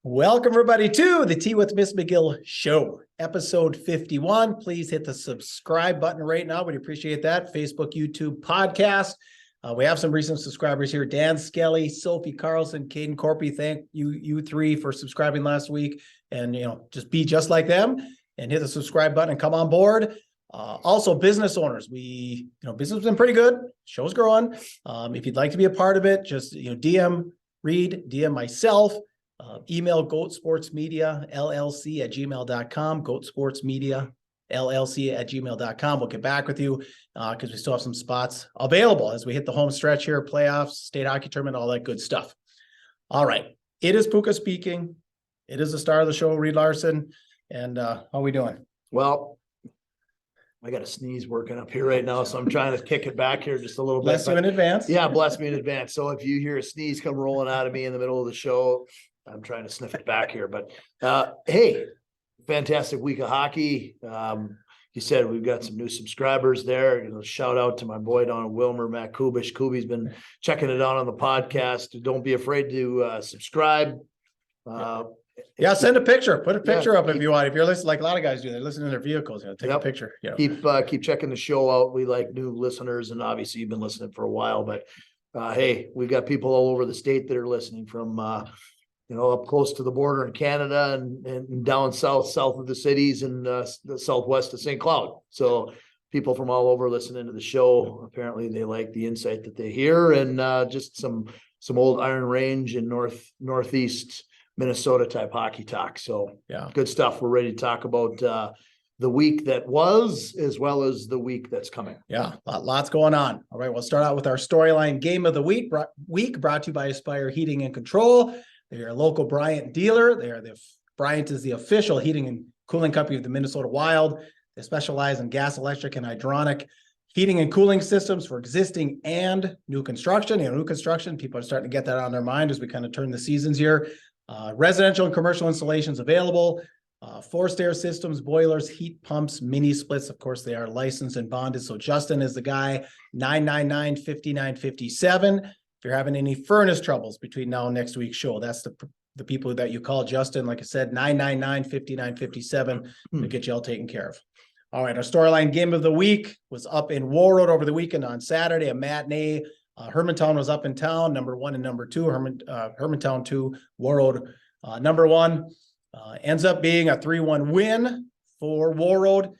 Welcome, everybody, to the Tea with Ms McGill Show, episode 51. Please hit the subscribe button right now. We'd appreciate that. Facebook, YouTube, podcast. We have some recent subscribers here. Dan Skelly, Sophie Carlson, Caden Corpy. Thank you three for subscribing last week. And, just be just like them and hit the subscribe button and come on board. Also, business owners. Business has been pretty good. Show's growing. If you'd like to be a part of it, just, DM Reed, DM myself. Email Goatsportsmediallc at gmail.com, Goatsportsmediallc at gmail.com. We'll get back with you because we still have some spots available as we hit the home stretch here, playoffs, state hockey tournament, all that good stuff. All right. It is Puka speaking. It is the star of the show, Reed Larson. And how are we doing? Well, I got a sneeze working up here right now, so I'm trying to kick it back here just a little bit. Bless you in advance. Yeah, bless me in advance. So if you hear a sneeze come rolling out of me in the middle of the show, I'm trying to sniff it back here. But hey, fantastic week of hockey. You said we've got some new subscribers there. Shout out to my boy down in Wilmer, Matt Kubish. Kubi's been checking it out on the podcast. Don't be afraid to subscribe. Yeah, send a picture. Put a picture up if you want. If you're listening, like a lot of guys do, they're listening in their vehicles. Take a picture. Keep checking the show out. We like new listeners, and obviously you've been listening for a while. But hey, we've got people all over the state that are listening from up close to the border in Canada and down south of the cities and the southwest of St. Cloud. So people from all over listening to the show. Apparently they like the insight that they hear, and just some old Iron Range and northeast Minnesota type hockey talk. So good stuff. We're ready to talk about the week that was, as well as the week that's coming. Yeah, lots going on. All right, we'll start out with our storyline game of the week brought to you by Aspire Heating and Control. They're a local Bryant dealer. Bryant is the official heating and cooling company of the Minnesota Wild. They specialize in gas, electric, and hydronic heating and cooling systems for existing and new construction. New construction, people are starting to get that on their mind as we kind of turn the seasons here. Residential and commercial installations available. Forced air systems, boilers, heat pumps, mini splits. Of course, they are licensed and bonded. So Justin is the guy, 999-5957. If you're having any furnace troubles between now and next week's show, that's the people that you call. Justin, like I said, 999-5957 to get you all taken care of. All right, our storyline game of the week was up in Warroad over the weekend on Saturday, a matinee. Hermantown was up in town, number 1 and number 2. Hermantown 2, Warroad number 1. Ends up being a 3-1 win for Warroad.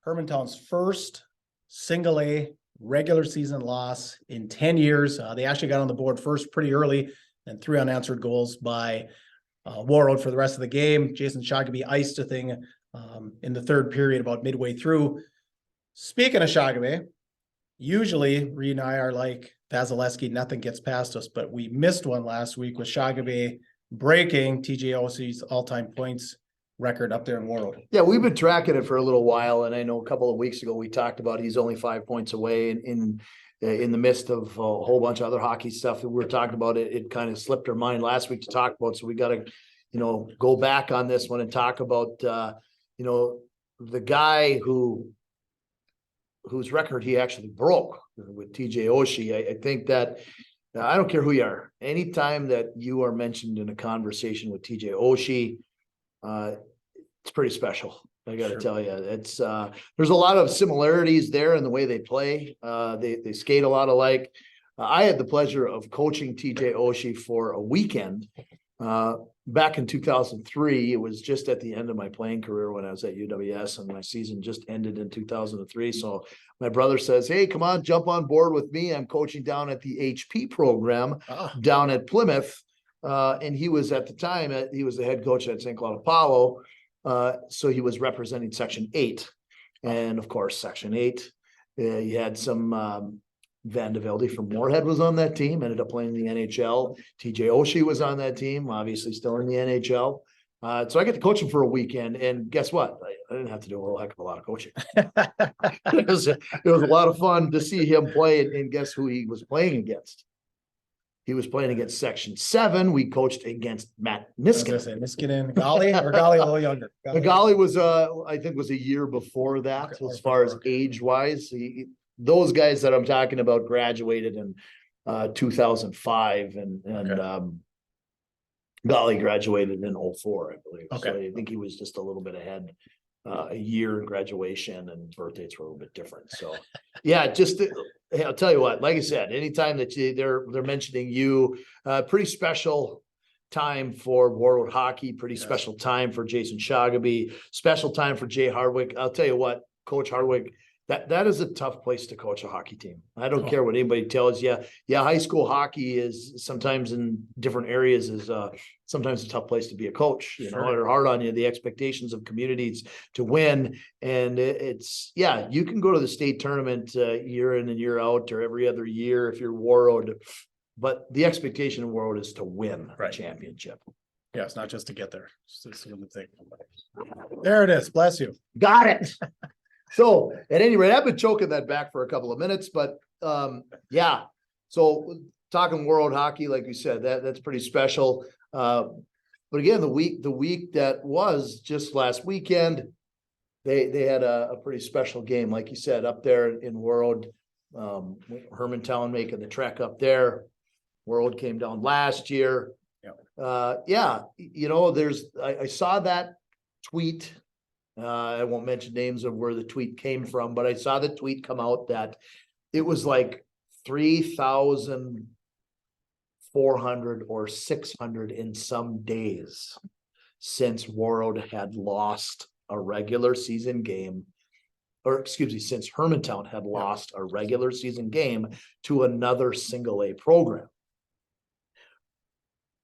Hermantown's first single A regular season loss in 10 years. They actually got on the board first pretty early, and 3 unanswered goals by Warroad for the rest of the game. Jason Shagaby iced a thing in the third period about midway through. Speaking of Shagaby, usually Reed and I are like Vasilevsky, nothing gets past us, but we missed one last week with Shagaby breaking TJOC's all-time points record up there in Warroad. Yeah, we've been tracking it for a little while, and I know a couple of weeks ago we talked about he's only 5 points away in the midst of a whole bunch of other hockey stuff that we were talking about. It kind of slipped our mind last week to talk about, so we got to go back on this one and talk about the guy whose record he actually broke with TJ Oshie. I think that I don't care who you are, anytime that you are mentioned in a conversation with TJ Oshie, it's pretty special. I got to tell you, it's there's a lot of similarities there in the way they play. They skate a lot alike. I had the pleasure of coaching TJ Oshie for a weekend back in 2003. It was just at the end of my playing career when I was at UWS, and my season just ended in 2003. So my brother says, "Hey, come on, jump on board with me. I'm coaching down at the HP program down at Plymouth." And he was at the time, he was the head coach at St. Cloud Apollo. So he was representing Section 8. And of course, Section 8, you had some Van de Velde from Moorhead was on that team, ended up playing in the NHL. TJ Oshie was on that team, obviously still in the NHL. So I get to coach him for a weekend, and guess what? I didn't have to do a whole heck of a lot of coaching. It was a lot of fun to see him play, and guess who he was playing against? He was playing against Section 7. We coached against Matt Niskanen. Niskanen, Gali, or Gali a little younger? Gali was, I think, was a year before that, as far as age-wise. Those guys that I'm talking about graduated in 2005, and Golly graduated in 04, I believe. So Okay. I think he was just a little bit ahead, a year in graduation, and birth dates were a little bit different. So yeah, hey, I'll tell you what, like I said, anytime that they're mentioning you, pretty special time for Warroad hockey, pretty Yes. special time for Jason Shagaby, special time for Jay Hardwick. I'll tell you what, Coach Hardwick, that is a tough place to coach a hockey team. I don't care what anybody tells you. Yeah, high school hockey is sometimes in different areas is sometimes a tough place to be a coach. You know, they're hard on you. The expectations of communities to win, and it's you can go to the state tournament year in and year out, or every other year if you're Warroad, but the expectation in Warroad is to win a championship. Yeah, it's not just to get there. It's just the thing. There it is. Bless you. Got it. So at any rate, I've been choking that back for a couple of minutes, but yeah. So talking Warroad hockey, like you said, that's pretty special. But again, the week that was just last weekend, they had a pretty special game, like you said, up there in Warroad. Hermantown making the trek up there. Warroad came down last year. Yeah, you know, I saw that tweet. I won't mention names of where the tweet came from, but I saw the tweet come out that it was like 3,400 or 600 in some days since Warroad had lost a regular season game, or excuse me, since Hermantown had lost a regular season game to another single A program.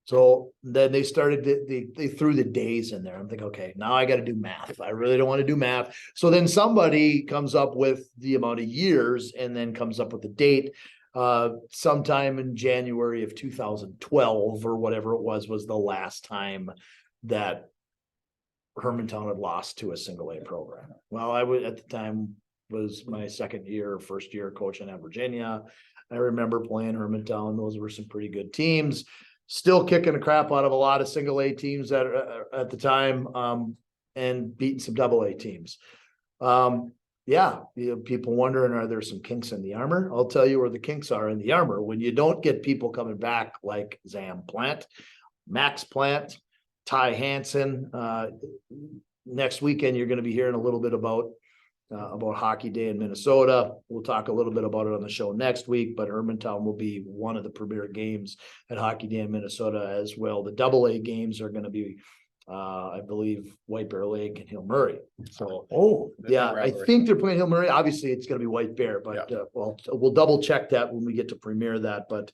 So then they started, they threw the days in there. I'm thinking, okay, now I got to do math. I really don't want to do math. So then somebody comes up with the amount of years and then comes up with the date. Sometime in January of 2012 or whatever it was the last time that Hermantown had lost to a single A program. Well, I would at the time was my first year coaching at Virginia. I remember playing Hermantown. Those were some pretty good teams. Still kicking the crap out of a lot of single A teams at the time, and beating some double A teams. Yeah, people wondering, are there some kinks in the armor? I'll tell you where the kinks are in the armor. When you don't get people coming back like Zam Plant, Max Plant, Ty Hansen. Next weekend, you're going to be hearing a little bit about Hockey Day in Minnesota. We'll talk a little bit about it on the show next week, but Hermantown will be one of the premier games at Hockey Day in Minnesota as well. The double A games are going to be, I believe, White Bear Lake and Hill Murray. So, yeah, I think they're playing Hill Murray. Obviously, it's going to be White Bear, but we'll double check that when we get to premiere that. But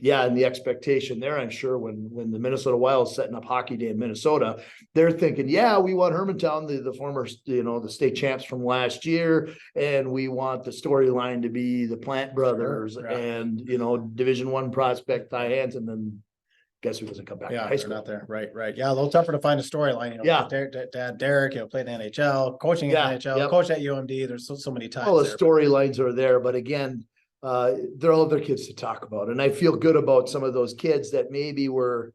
yeah, and the expectation there, I'm sure when the Minnesota Wild is setting up Hockey Day in Minnesota, they're thinking, yeah, we want Hermantown, the former, the state champs from last year, and we want the storyline to be the Plant brothers and Division I prospect Ty Hansen, and then guess who doesn't come back? Yeah, not there. Right. Yeah, a little tougher to find a storyline. Dad Derek, played in the NHL, coaching in the NHL, coach at UMD. There's so many times. All the storylines are there, but again, there are other kids to talk about, and I feel good about some of those kids that maybe were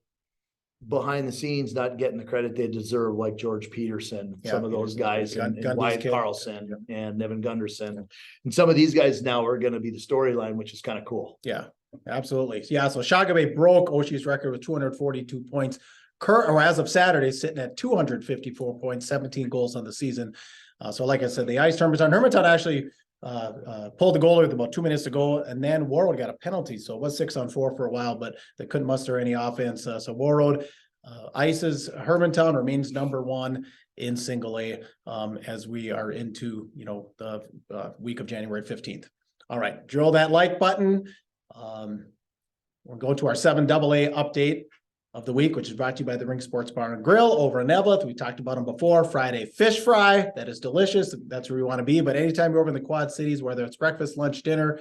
behind the scenes not getting the credit they deserve, like George Peterson, some of those guys, and Wyatt Carlson and Nevin Gunderson, and some of these guys now are going to be the storyline, which is kind of cool. Yeah, absolutely. Yeah, so Shagabe broke Oshie's record with 242 points. As of Saturday, sitting at 254 points, 17 goals on the season. So like I said, the ice Hermantown actually pulled the goalie with about 2 minutes to go, and then Warroad got a penalty, so it was 6-on-4 for a while, but they couldn't muster any offense. So Warroad ices Hermantown, remains number one in single A as we are into the week of January 15th. All right, drill that like button. We'll go to our 7AA update of the week, which is brought to you by the Rink Sports Bar and Grill over in Eveleth. We talked about them before. Friday fish fry, that is delicious. That's where we want to be. But anytime you're over in the Quad Cities, whether it's breakfast, lunch, dinner,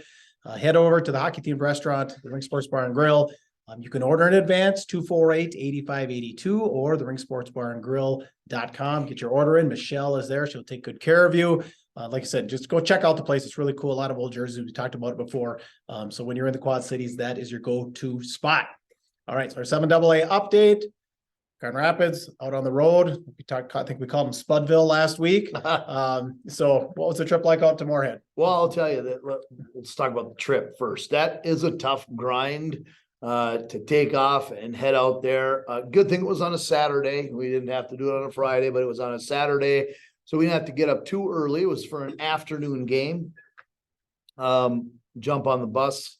head over to the hockey themed restaurant, the Rink Sports Bar and Grill. You can order in advance, 248-8582, or the rinksportsbarandgrill.com. Get your order in. Michelle is there. She'll take good care of you. Like I said, just go check out the place. It's really cool. A lot of old jerseys. We talked about it before. So when you're in the Quad Cities, that is your go-to spot. All right, so our 7AA update. Grand Rapids out on the road. I think we called them Spudville last week. So what was the trip like out to Moorhead? Well, I'll tell you that. Let's talk about the trip first. That is a tough grind. to take off and head out there. Good thing it was on a Saturday. We didn't have to do it on a Friday, but it was on a Saturday. So we didn't have to get up too early. It was for an afternoon game. Jump on the bus,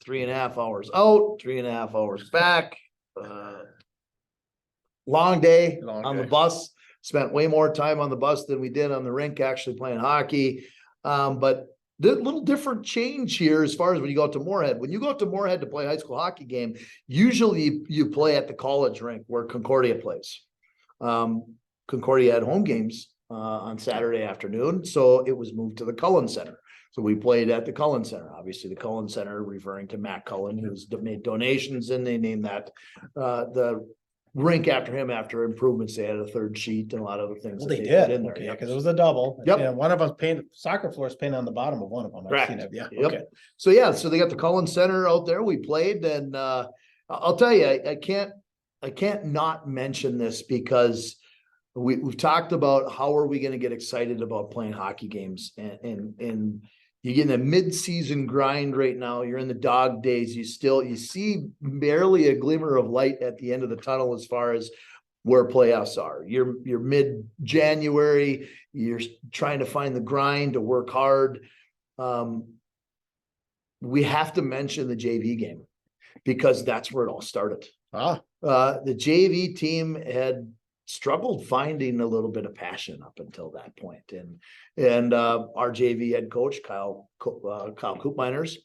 3.5 hours out, 3.5 hours back. Long day on the bus. Spent way more time on the bus than we did on the rink actually playing hockey. But the little different change here as far as when you go out to Moorhead. When you go out to Moorhead to play a high school hockey game, usually you play at the college rink where Concordia plays. Concordia had home games on Saturday afternoon, so it was moved to the Cullen Center. So we played at the Cullen Center. Obviously, the Cullen Center referring to Matt Cullen, who's made donations, and they named that the rink after him after improvements. They had a third sheet and a lot of other things. Well, that they put did. in there. Okay, Yep. because it was a double. Yep. Yeah, one of us painted soccer floors painted on the bottom of one of them. I've seen it. Yeah. Yep. Okay. So yeah, so they got the Cullen Center out there. We played, and I'll tell you, I can't not mention this because we've talked about how are we going to get excited about playing hockey games, and you get in a mid-season grind right now. You're in the dog days. You see barely a glimmer of light at the end of the tunnel as far as where playoffs are. You're mid-January. You're trying to find the grind to work hard. We have to mention the JV game because that's where it all started. The JV team had struggled finding a little bit of passion up until that point. And our JV head coach, Kyle Koopmeiners,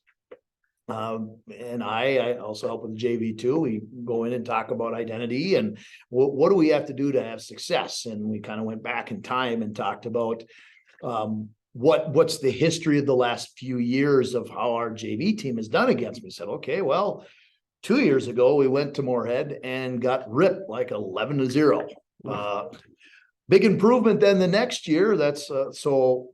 and I also help with the JV too. We go in and talk about identity and what do we have to do to have success? And we kind of went back in time and talked about what's the history of the last few years of how our JV team has done against me. Said, okay, well, 2 years ago, we went to Moorhead and got ripped like 11-0. Big improvement then the next year. That's so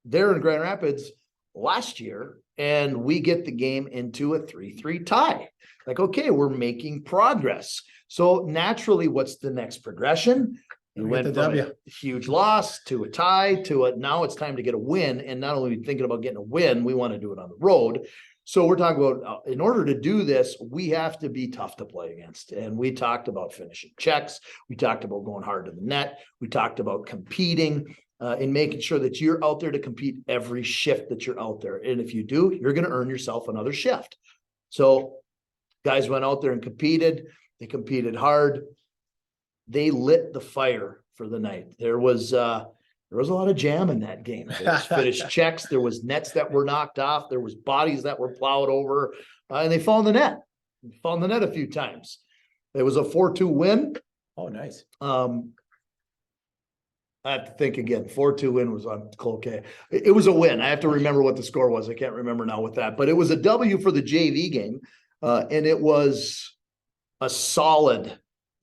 they're in Grand Rapids last year, and we get the game into a 3-3 tie. Like, okay, we're making progress. So naturally, what's the next progression? You went from a huge loss to a tie to now it's time to get a win. And not only thinking about getting a win, we want to do it on the road. So we're talking about in order to do this, we have to be tough to play against. And we talked about finishing checks. We talked about going hard to the net. We talked about competing and making sure that you're out there to compete every shift that you're out there. And if you do, you're going to earn yourself another shift. So guys went out there and competed. They competed hard. They lit the fire for the night. There was a lot of jam in that game. There was finished checks. There was nets that were knocked off. There was bodies that were plowed over, and they fall in the net. They fall in the net a few times. It was a 4-2 win. Oh, nice. I have to think again. 4-2 win was on okay. It was a win. I have to remember what the score was. I can't remember now with that, but it was a W for the JV game, and it was a solid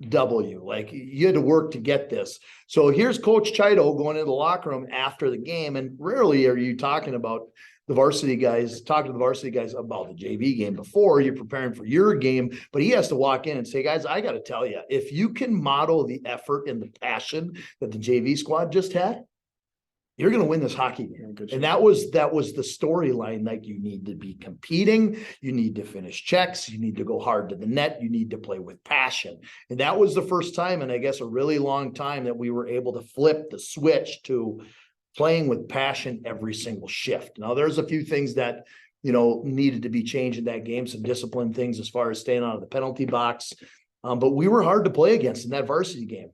W. Like you had to work to get this. So here's Coach Chido going into the locker room after the game, and rarely are you talking about the varsity guys, talking to the varsity guys about the JV game before you're preparing for your game. But he has to walk in and say, guys, I got to tell you, if you can model the effort and the passion that the JV squad just had, you're going to win this hockey game. And that was the storyline. Like you need to be competing. You need to finish checks. You need to go hard to the net. You need to play with passion. And that was the first time, and I guess a really long time, that we were able to flip the switch to playing with passion every single shift. Now there's a few things that, needed to be changed in that game, some discipline things as far as staying out of the penalty box. But we were hard to play against in that varsity game.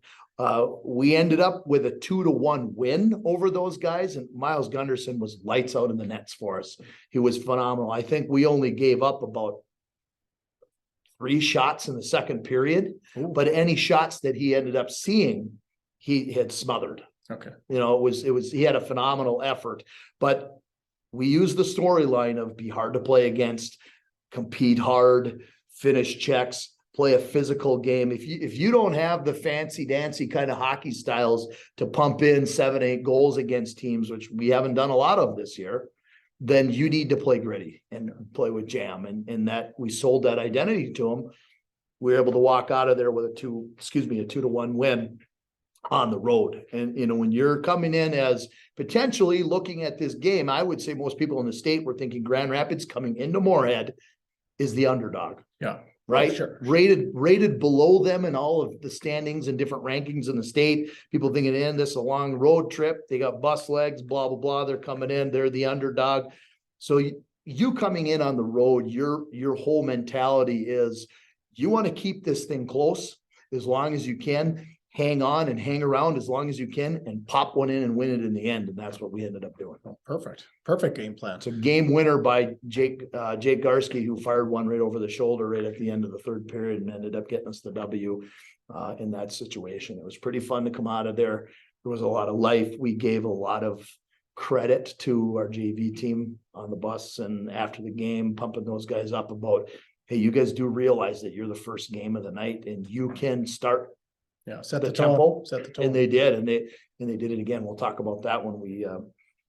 We ended up with a 2-1 win over those guys, and Miles Gunderson was lights out in the nets for us. He was phenomenal. I think we only gave up about 3 shots in the second period, but any shots that he ended up seeing, he had smothered. Okay. He had a phenomenal effort, but we used the storyline of be hard to play against, compete hard, finish checks, play a physical game. If you don't have the fancy dancy kind of hockey styles to pump in 7-8 goals against teams, which we haven't done a lot of this year, then you need to play gritty and play with jam. And that we sold that identity to them. We were able to walk out of there with a 2-1 win on the road. And, when you're coming in as potentially looking at this game, I would say most people in the state were thinking Grand Rapids coming into Moorhead is the underdog. Yeah. Right? Oh, sure. Rated below them in all of the standings and different rankings in the state. People thinking, this is a long road trip. They got bus legs, blah, blah, blah. They're coming in. They're the underdog. So you coming in on the road, your whole mentality is you want to keep this thing close as long as you can, hang on and hang around as long as you can, and pop one in and win it in the end. And that's what we ended up doing. Perfect game plan. It's a game winner by Jake Garski, who fired one right over the shoulder right at the end of the third period and ended up getting us the W in that situation. It was pretty fun to come out of there. There was a lot of life. We gave a lot of credit to our JV team on the bus and after the game, pumping those guys up about, hey, you guys do realize that you're the first game of the night and you can start set the tempo. And they did, and they did it again. We'll talk about that when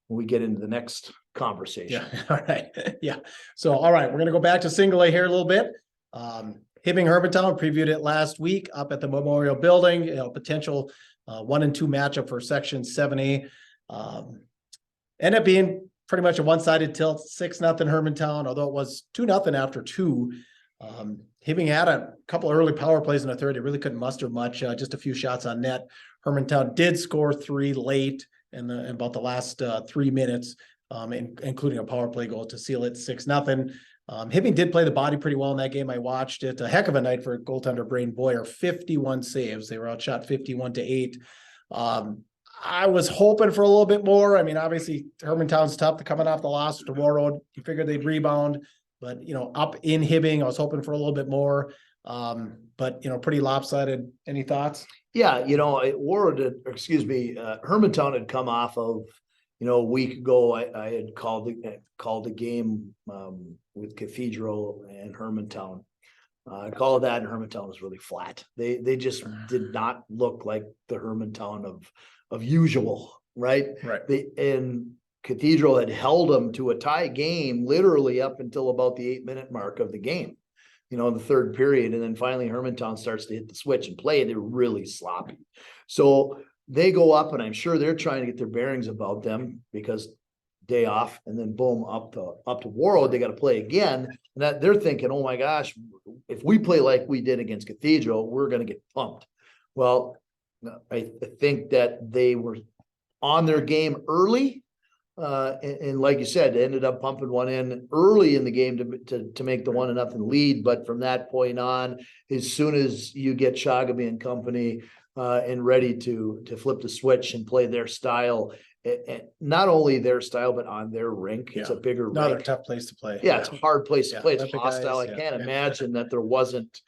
we get into the next conversation. Yeah. All right. Yeah. So, all right, we're going to go back to single A here a little bit. Hibbing Hermantown previewed it last week up at the Memorial Building, potential 1 and 2 matchup for section 7A. Ended up being pretty much a one-sided tilt, 6-0 Hermantown, although it was 2-0 after 2. Hibbing had a couple early power plays in the third. It really couldn't muster much, just a few shots on net. Hermantown did score 3 late in about the last 3 minutes, including a power play goal to seal it 6-0. Hibbing did play the body pretty well in that game. I watched it. A heck of a night for goaltender Braden Boyer, 51 saves. They were outshot 51-8. I was hoping for a little bit more. I mean, obviously Hermantown's tough coming off the loss to Warroad. You figured they'd rebound, but up in Hibbing, I was hoping for a little bit more. But pretty lopsided. Any thoughts? Yeah, Hermantown had come off of, a week ago, I had called a game with Cathedral and Hermantown. I called that, and Hermantown was really flat. They just did not look like the Hermantown of usual, right? Right. And Cathedral had held them to a tie game literally up until about the 8-minute mark of the game, in the third period. And then finally Hermantown starts to hit the switch and play. They're really sloppy. So they go up, and I'm sure they're trying to get their bearings about them because day off, and then boom, up to Warroad, they got to play again. And that they're thinking, oh my gosh, if we play like we did against Cathedral, we're going to get pumped. Well, I think that they were on their game early. And like you said, they ended up pumping one in early in the game to make the 1-0 lead. But from that point on, as soon as you get Shagaby and company and ready to flip the switch and play their style, not only their style, but on their rink, it's a bigger rink. Another tough place to play. Yeah, it's a hard place to play. It's hostile. Guys, I can't imagine that there wasn't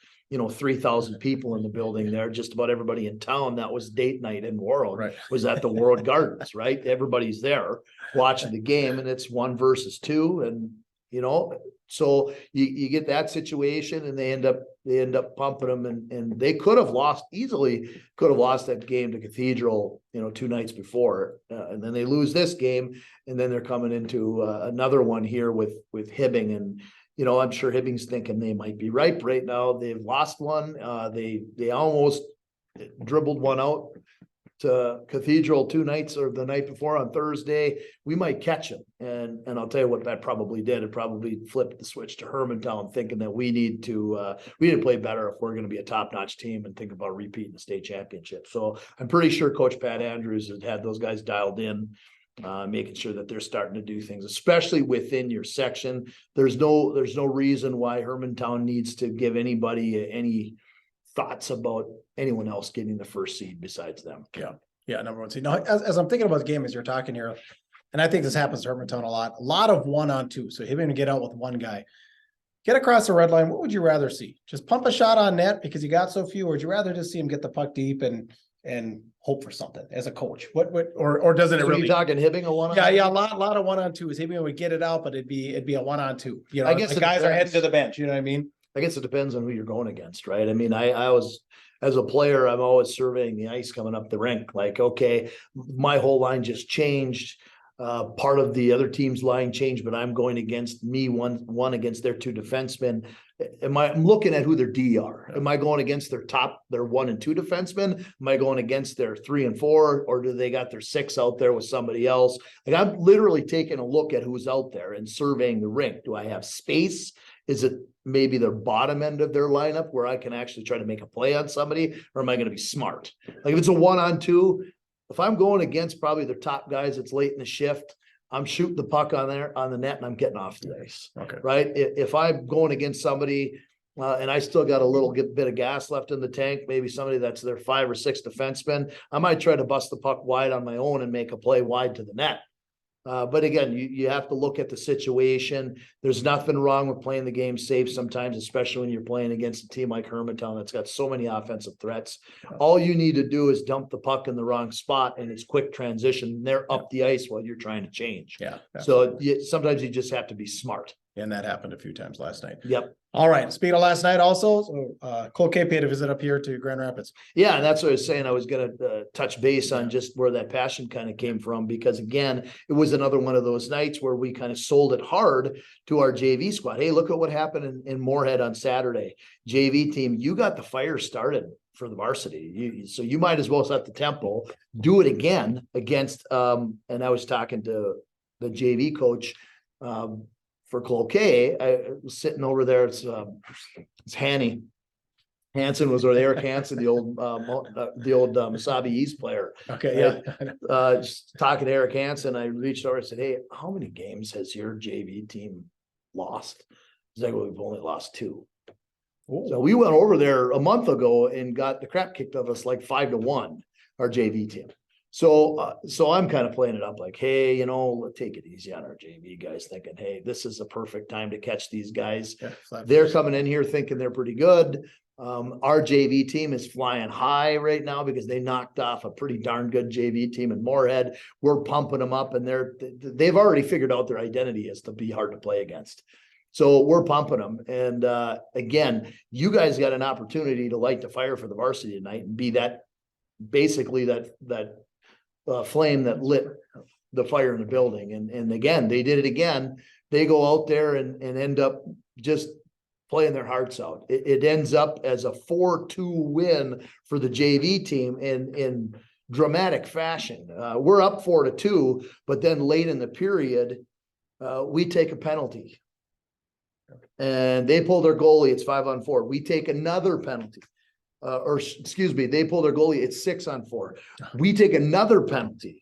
3,000 people in the building there. Just about everybody in town that was date night in Warroad was at the Warroad Gardens, right? Everybody's there watching the game, and it's 1 versus 2. And, so you get that situation, and they end up pumping them, and they could have lost that game to Cathedral, 2 nights before. And then they lose this game, and then they're coming into another one here with Hibbing. And, I'm sure Hibbing's thinking they might be ripe right now. They've lost one. They almost dribbled one out to Cathedral 2 nights or the night before on Thursday. We might catch them. And I'll tell you what that probably did. It probably flipped the switch to Hermantown, thinking that we need to play better if we're going to be a top-notch team and think about repeating the state championship. So I'm pretty sure Coach Pat Andrews has had those guys dialed in, making sure that they're starting to do things, especially within your section. There's no reason why Hermantown needs to give anybody any thoughts about anyone else getting the first seed besides them. Yeah, number 1 seed. Now, as I'm thinking about the game as you're talking here, and I think this happens to Hermantown a lot of 1-on-2. So him to get out with one guy, get across the red line. What would you rather see? Just pump a shot on net because you got so few, or would you rather just see him get the puck deep and hope for something as a coach? Or doesn't it really? You talking Hibbing a 1-on-2? Yeah, a lot of 1-on-2 is Hibbing would get it out, but it'd be a 1-on-2. I guess the guys are heading to the bench. You know what I mean? I guess it depends on who you're going against, right? I mean, I was, as a player, I'm always surveying the ice coming up the rink. Like, okay, my whole line just changed. Part of the other team's line changed, but I'm going against me one against their 2 defensemen. I'm looking at who their D are. Am I going against their 1 and 2 defensemen? Am I going against their 3 and 4, or do they got their 6 out there with somebody else? Like, I'm literally taking a look at who's out there and surveying the rink. Do I have space Is it maybe the bottom end of their lineup where I can actually try to make a play on somebody, or am I going to be smart? Like if it's a 1-on-2, if I'm going against probably their top guys, it's late in the shift, I'm shooting the puck on the net and I'm getting off the ice. Okay. Right. If I'm going against somebody and I still got a little bit of gas left in the tank, maybe somebody that's their 5 or 6 defensemen, I might try to bust the puck wide on my own and make a play wide to the net. But again, you have to look at the situation. There's nothing wrong with playing the game safe sometimes, especially when you're playing against a team like Hermantown that's got so many offensive threats. All you need to do is dump the puck in the wrong spot and it's quick transition. They're up the ice while you're trying to change. Yeah. So sometimes you just have to be smart. And that happened a few times last night. Yep. All right. Speaking of last night also, Cole-K paid a visit up here to Grand Rapids. Yeah, and that's what I was saying. I was going to touch base on just where that passion kind of came from, because again, it was another one of those nights where we kind of sold it hard to our JV squad. Hey, look at what happened in Moorhead on Saturday. JV team, you got the fire started for the varsity. So you might as well set the tempo, do it again against, and I was talking to the JV coach, for Cole-K. I was sitting over there. It's Hanny. Hansen was with Eric Hansen, the old Masabi East player. Okay. Yeah. Just talking to Eric Hansen, I reached over and said, "Hey, how many games has your JV team lost?" He's like, "Well, we've only lost 2." Ooh. So we went over there a month ago and got the crap kicked of us like 5-1, our JV team. So I'm kind of playing it up like, hey, let's take it easy on our JV guys, thinking, hey, this is a perfect time to catch these guys. Yeah, they're coming in here thinking they're pretty good. Our JV team is flying high right now because they knocked off a pretty darn good JV team in Moorhead. We're pumping them up, and they've already figured out their identity is to be hard to play against. So we're pumping them. And again, you guys got an opportunity to light the fire for the varsity tonight and be that flame that lit the fire in the building. And again, they did it again. They go out there and end up just playing their hearts out. It ends up as a 4-2 win for the JV team in dramatic fashion. We're up 4-2, but then late in the period, we take a penalty. And they pull their goalie, it's 5-on-4. We take another penalty. They pull their goalie, it's 6-on-4. We take another penalty.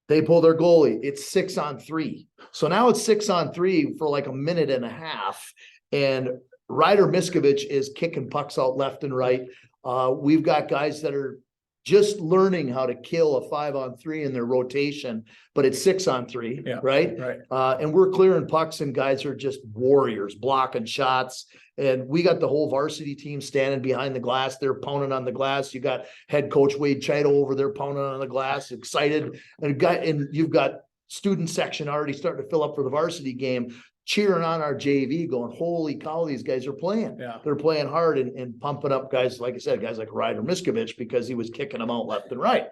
They pull their goalie, it's 6-on-3. So now it's 6-on-3 for like a minute and a half. And Ryder Miskovich is kicking pucks out left and right. We've got guys that are just learning how to kill a 5-on-3 in their rotation, but it's 6-on-3, Yeah, right? And we're clearing pucks, and guys are just warriors, blocking shots. And we got the whole varsity team standing behind the glass. They're pounding on the glass. You got head coach Wade Chido over there pounding on the glass, excited. And you've got student section already starting to fill up for the varsity game, cheering on our JV, going, holy cow, these guys are playing. Yeah. They're playing hard and pumping up guys, like I said, guys like Ryder Miskovich, because he was kicking them out left and right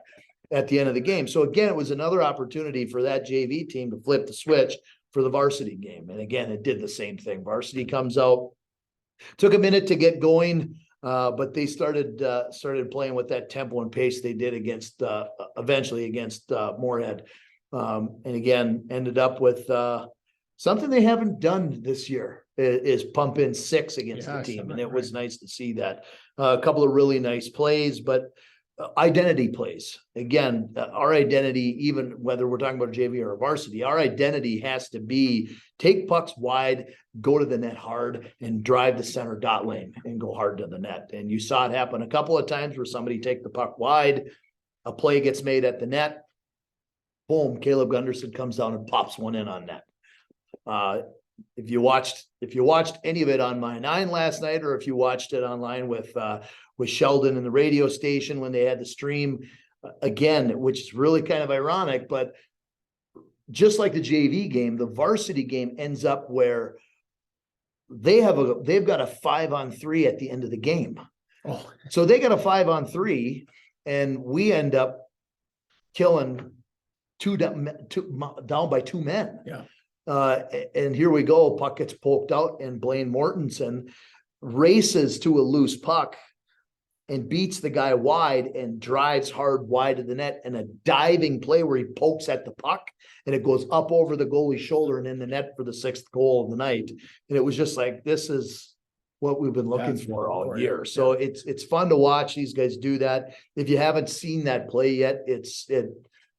at the end of the game. So again, it was another opportunity for that JV team to flip the switch for the varsity game. And again, it did the same thing. Varsity comes out, took a minute to get going, but they started playing with that tempo and pace they did eventually against Moorhead. And again, ended up with something they haven't done this year is pump in 6 against the team. And it was nice to see that. A couple of really nice plays, but identity plays. Again, our identity, even whether we're talking about a JV or a varsity, our identity has to be take pucks wide, go to the net hard, and drive the center dot lane and go hard to the net. And you saw it happen a couple of times where somebody take the puck wide, a play gets made at the net, boom, Caleb Gunderson comes down and pops one in on net. If you watched any of it on my 9 last night, or if you watched it online with Sheldon and the radio station when they had the stream again, which is really kind of ironic, but just like the JV game, the varsity game ends up where they've got a 5-on-3 at the end of the game. Oh. So they got a 5-on-3 and we end up killing down by 2 men. Yeah. And here we go. Puck gets poked out, and Blaine Mortensen races to a loose puck and beats the guy wide and drives hard wide of the net, and a diving play where he pokes at the puck and it goes up over the goalie's shoulder and in the net for the 6th goal of the night. And it was just like, this is what we've been looking for all year. So it's fun to watch these guys do that. If you haven't seen that play yet, it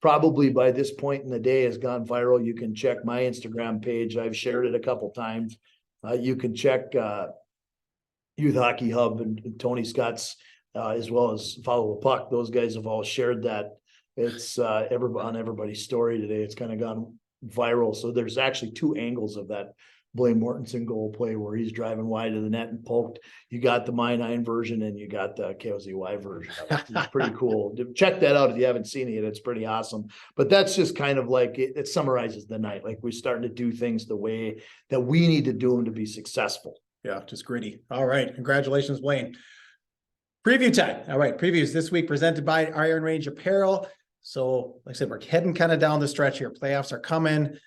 probably by this point in the day has gone viral. You can check my Instagram page. I've shared it a couple times. You can check Youth Hockey Hub and Tony Scott's as well as Follow the Puck. Those guys have all shared that. It's on everybody's story today. It's kind of gone viral. So there's actually 2 angles of that Blaine Mortensen goal play where he's driving wide of the net and poked. You got the My9 version and you got the KOZY version. It's pretty cool. Check that out if you haven't seen it. It's pretty awesome. But that's just kind of like it summarizes the night. Like we're starting to do things the way that we need to do them to be successful. Yeah, just gritty. All right. Congratulations, Blaine. Preview time. All right. Previews this week presented by Iron Range Apparel. So like I said, we're heading kind of down the stretch here. Playoffs are coming.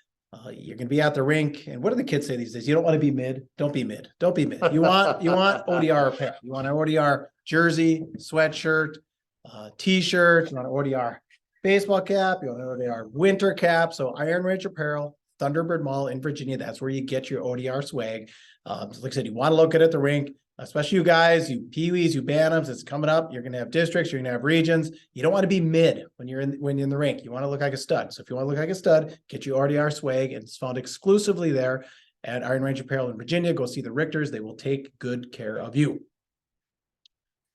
You're going to be at the rink. And what do the kids say these days? You don't want to be mid. Don't be mid. Don't be mid. You want ODR apparel. You want an ODR jersey, sweatshirt, t-shirt. You want an ODR baseball cap. You want an ODR winter cap. So Iron Range Apparel, Thunderbird Mall in Virginia. That's where you get your ODR swag. Like I said, you want to look at the rink, especially you guys, you peewees, you bantams. It's coming up. You're going to have districts. You're going to have regions. You don't want to be mid when you're in the rink. You want to look like a stud. So if you want to look like a stud, get your RDR swag. And it's found exclusively there at Iron Range Apparel in Virginia. Go see the Richters. They will take good care of you.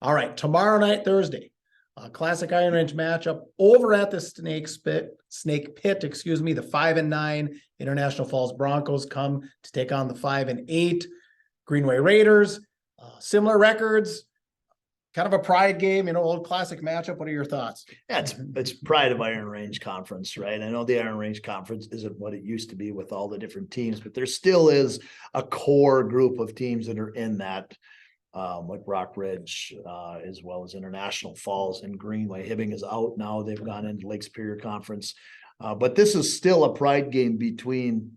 All right, tomorrow night, Thursday, classic Iron Range matchup over at the Snake Pit. The 5-9 International Falls Broncos come to take on the 5-8 Greenway Raiders. Similar records, kind of a pride game, old classic matchup. What are your thoughts? Yeah, it's pride of Iron Range Conference, right? I know the Iron Range Conference isn't what it used to be with all the different teams, but there still is a core group of teams that are in that, like Rock Ridge, as well as International Falls and Greenway. Hibbing is out now. They've gone into Lake Superior Conference. But this is still a pride game between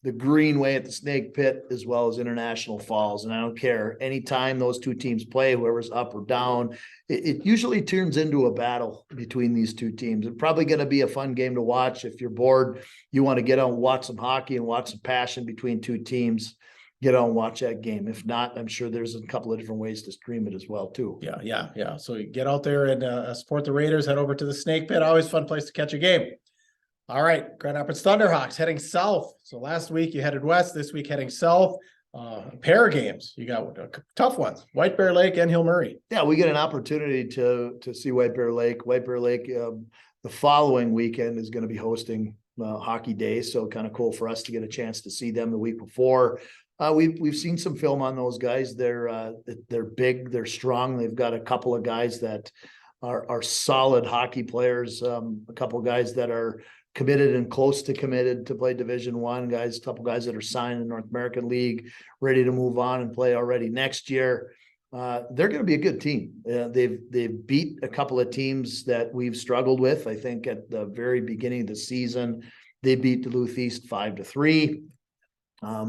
the Greenway at the Snake Pit as well as International Falls. And I don't care, anytime those 2 teams play, whoever's up or down, it usually turns into a battle between these 2 teams. It's probably going to be a fun game to watch. If you're bored, you want to get out and watch some hockey and watch some passion between 2 teams, get out and watch that game. If not, I'm sure there's a couple of different ways to stream it as well too. Yeah. So you get out there and support the Raiders, head over to the Snake Pit. Always fun place to catch a game. All right, Grand Rapids Thunderhawks heading south. So last week you headed west, this week heading south. Pair of games. You got tough ones, White Bear Lake and Hill Murray. Yeah, we get an opportunity to see White Bear Lake. White Bear Lake, the following weekend is going to be hosting Hockey Day. So kind of cool for us to get a chance to see them the week before. We've seen some film on those guys. They're big, they're strong. They've got a couple of guys that are solid hockey players. A couple of guys that are committed and close to committed to play Division I guys, a couple guys that are signed in the North American League, ready to move on and play already next year. They're going to be a good team. They've beat a couple of teams that we've struggled with. I think at the very beginning of the season, they beat Duluth East 5-3. A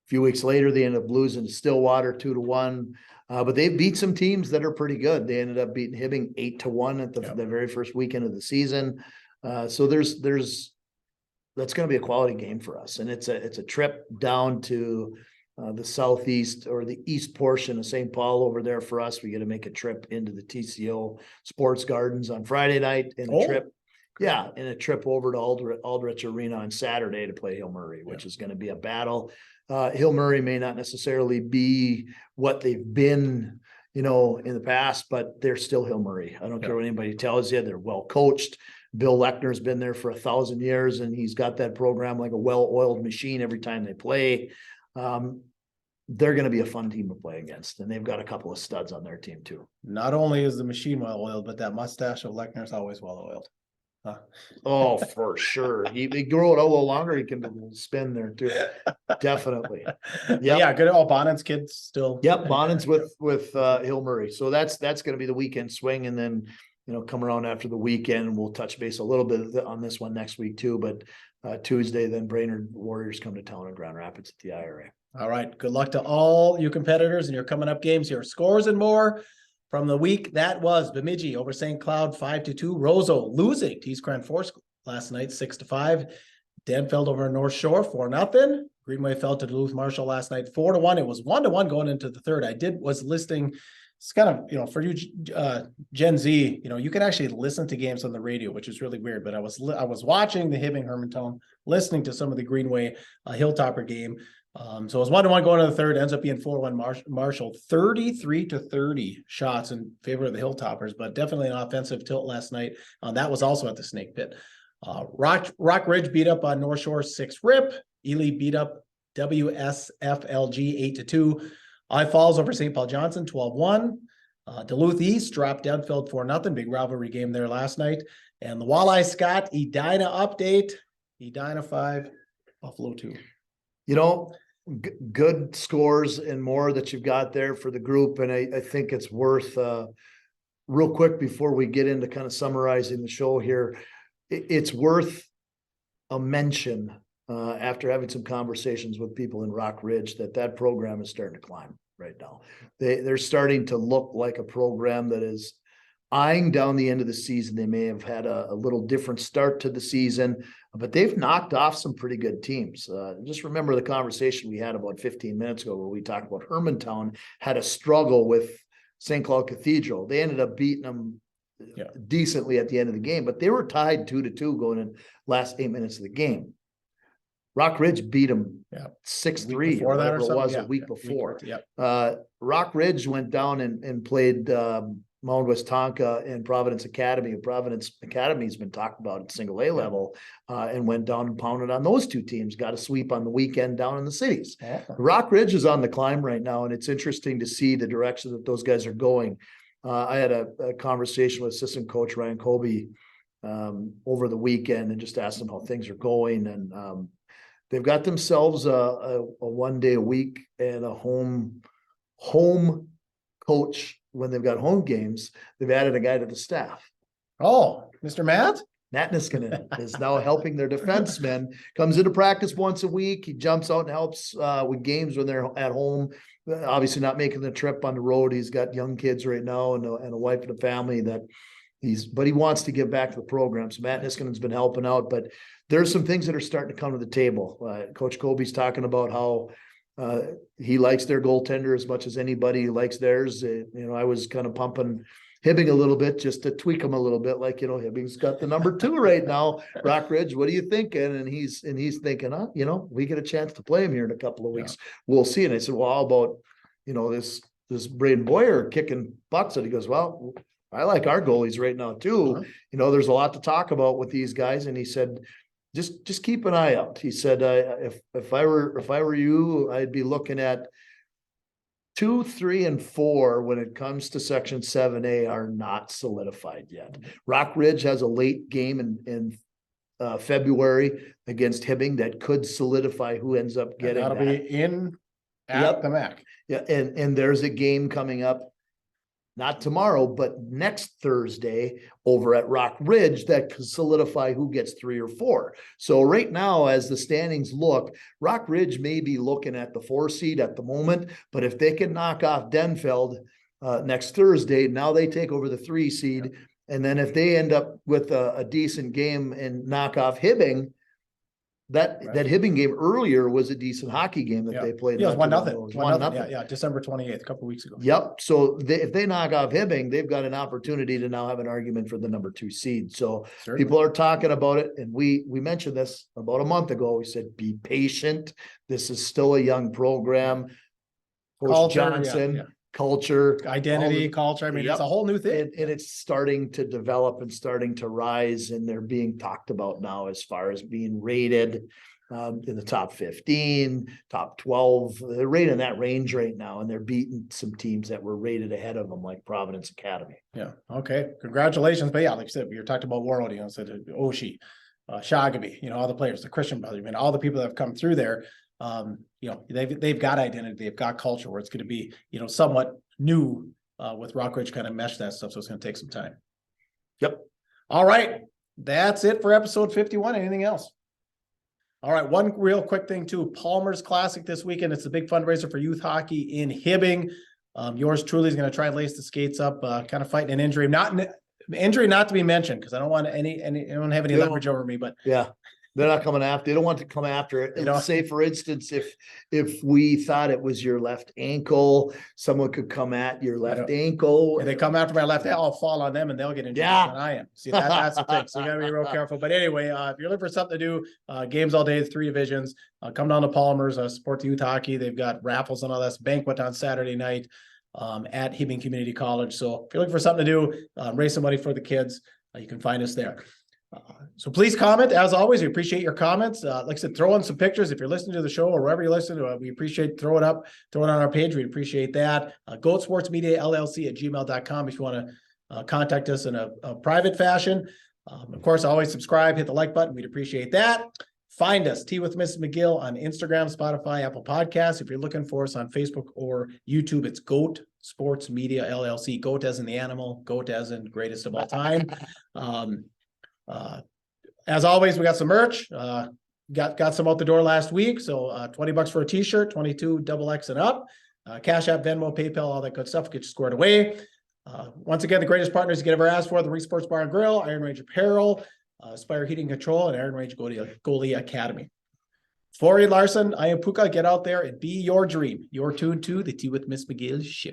few weeks later, they ended up losing to Stillwater 2-1. But they beat some teams that are pretty good. They ended up beating Hibbing 8-1 at the very first weekend of the season. So that's going to be a quality game for us. And it's a trip down to the southeast or the east portion of St. Paul over there for us. We got to make a trip into the TCO Sports Gardens on Friday night and a trip over to Aldrich Arena on Saturday to play Hill Murray, which is going to be a battle. Hill Murray may not necessarily be what they've been, in the past, but they're still Hill Murray. I don't care what anybody tells you. They're well coached. Bill Lechner's been there for 1,000 years, and he's got that program like a well-oiled machine every time they play. They're going to be a fun team to play against, and they've got a couple of studs on their team too. Not only is the machine well-oiled, but that mustache of Lechner's always well-oiled. Huh. Oh, for sure. He grow it a little longer. He can spin there too. Definitely. Yeah. Good. Oh, Bonnen's kids still. Yep. Bonnen's with Hill Murray. So that's going to be the weekend swing. And then, come around after the weekend, we'll touch base a little bit on this one next week too. But Tuesday, then Brainerd Warriors come to town in Grand Rapids at the IRA. All right. Good luck to all you competitors in your coming up games. Your scores and more From the week, that was Bemidji over St. Cloud 5-2. Roseau losing to East Grand Forest last night 6-5. Denfeld over North Shore 4-0. Greenway fell to Duluth Marshall last night 4-1. It was 1-1 going into the third. Was listening. It's kind of, for you, Gen Z, you can actually listen to games on the radio, which is really weird. But I was watching the Hibbing Hermantown, listening to some of the Greenway Hilltopper game. So it was 1-1 going to the third. Ends up being 4-1 Marshall, 33-30 shots in favor of the Hilltoppers, but definitely an offensive tilt last night. That was also at the Snake Pit. Rock Ridge beat up on North Shore 6-rip. Ely beat up WSFLG 8-2. I Falls over St. Paul Johnson 12-1. Duluth East dropped Denfeld 4-0. Big rivalry game there last night. And the Walleye Scott Edina update. Edina 5, Buffalo 2. Good scores and more that you've got there for the group. And I think it's worth, real quick before we get into kind of summarizing the show here, it's worth a mention after having some conversations with people in Rock Ridge that program is starting to climb right now. They're starting to look like a program that is eyeing down the end of the season. They may have had a little different start to the season, but they've knocked off some pretty good teams. Just remember the conversation we had about 15 minutes ago where we talked about Hermantown had a struggle with St. Cloud Cathedral. They ended up beating them decently at the end of the game, but they were tied 2-2 going in last 8 minutes of the game. Rock Ridge beat them 6-3 or whatever it was a week before. Rock Ridge went down and played Mount West Tonka and Providence Academy. Providence Academy has been talked about at single A level and went down and pounded on those two teams. Got a sweep on the weekend down in the cities. Rock Ridge is on the climb right now, and it's interesting to see the direction that those guys are going. I had a conversation with assistant coach Ryan Colby over the weekend and just asked him how things are going. And they've got themselves a 1 day a week and a home coach when they've got home games. They've added a guy to the staff. Oh, Mr. Matt Niskanen is now helping their defensemen. Comes into practice once a week. He jumps out and helps with games when they're at home. Obviously not making the trip on the road. He's got young kids right now and a wife and a family but he wants to give back to the program. So Matt Niskanen's been helping out, but there's some things that are starting to come to the table. Coach Colby's talking about how he likes their goaltender as much as anybody likes theirs. I was kind of pumping Hibbing a little bit just to tweak him a little bit. Like, Hibbing's got the number 2 right now. Rock Ridge, what are you thinking? And he's thinking, we get a chance to play him here in a couple of weeks. We'll see. And I said, well, how about, this Braden Boyer kicking butts? And he goes, well, I like our goalies right now too. There's a lot to talk about with these guys. And he said, just keep an eye out. He said, if I were you, I'd be looking at 2, 3, and 4 when it comes to Section 7A are not solidified yet. Rock Ridge has a late game in February against Hibbing that could solidify who ends up getting that'll that. be in at the MAC. Yeah, and there's a game coming up, not tomorrow, but next Thursday over at Rock Ridge that could solidify who gets 3 or 4. So right now, as the standings look, Rock Ridge may be looking at the 4 seed at the moment, but if they can knock off Denfeld next Thursday, now they take over the 3 seed. And then if they end up with a decent game and knock off Hibbing, that Hibbing game earlier was a decent hockey game that they played. Yeah, it was 1-0. 1-0. Yeah, December 28th, a couple of weeks ago. Yep. So if they knock off Hibbing, they've got an opportunity to now have an argument for the number 2 seed. So people are talking about it. And we mentioned this about a month ago. We said, be patient. This is still a young program. Coach Johnson, culture, identity, culture. I mean, it's a whole new thing. And it's starting to develop and starting to rise. And they're being talked about now as far as being rated in the top 15, top 12. They're right in that range right now. And they're beating some teams that were rated ahead of them, like Providence Academy. Yeah. Okay. Congratulations. But yeah, like I said, we were talking about Warroad, said Oshie, Shagaby, all the players, the Christian brothers, all the people that have come through there. They've got identity, they've got culture where it's going to be, somewhat new with Rock Ridge kind of mesh that stuff. So it's going to take some time. Yep. All right. That's it for episode 51. Anything else? All right. One real quick thing too. Palmer's Classic this weekend. It's a big fundraiser for youth hockey in Hibbing. Yours truly is going to try and lace the skates up, kind of fighting an injury, not to be mentioned, because I don't want I don't have any You don't- leverage over me, but Yeah. They're not coming after, they don't want to come after it. You know? Say, for instance, if we thought it was your left ankle, someone could come at your left ankle. if they come after my left, I'll fall on them and they'll get injured Yeah. than I am. See, that's the thing. So you gotta be real careful. But anyway, if you're looking for something to do, games all day, 3 divisions, come down to Palmer's, support the youth hockey. They've got raffles and all that, banquet on Saturday night at Hibbing Community College. So if you're looking for something to do, raise some money for the kids, you can find us there. So please comment. As always, we appreciate your comments. Like I said, throw in some pictures if you're listening to the show or wherever you listen to it. We appreciate throw it on our page. We'd appreciate that. Goatsportsmediallc at gmail.com if you want to contact us in a private fashion. Of course, always subscribe, hit the like button. We'd appreciate that. Find us, Tea with Ms McGill, on Instagram, Spotify, Apple Podcasts. If you're looking for us on Facebook or YouTube, it's Goat Sports Media LLC. Goat as in the animal, Goat as in greatest of all time. As always, we got some merch. Got some out the door last week. So $20 for a t-shirt, 22 XX and up. Cash App, Venmo, PayPal, all that good stuff. Get you squared away. Once again, the greatest partners you could ever ask for: the Rink Sports Bar and Grill, Iron Range Apparel, Spire Heating Control, and Iron Range Goalie Academy. For Reed Larson, I am Puka. Get out there and be your dream. You're tuned to the Tea with Ms McGill Show.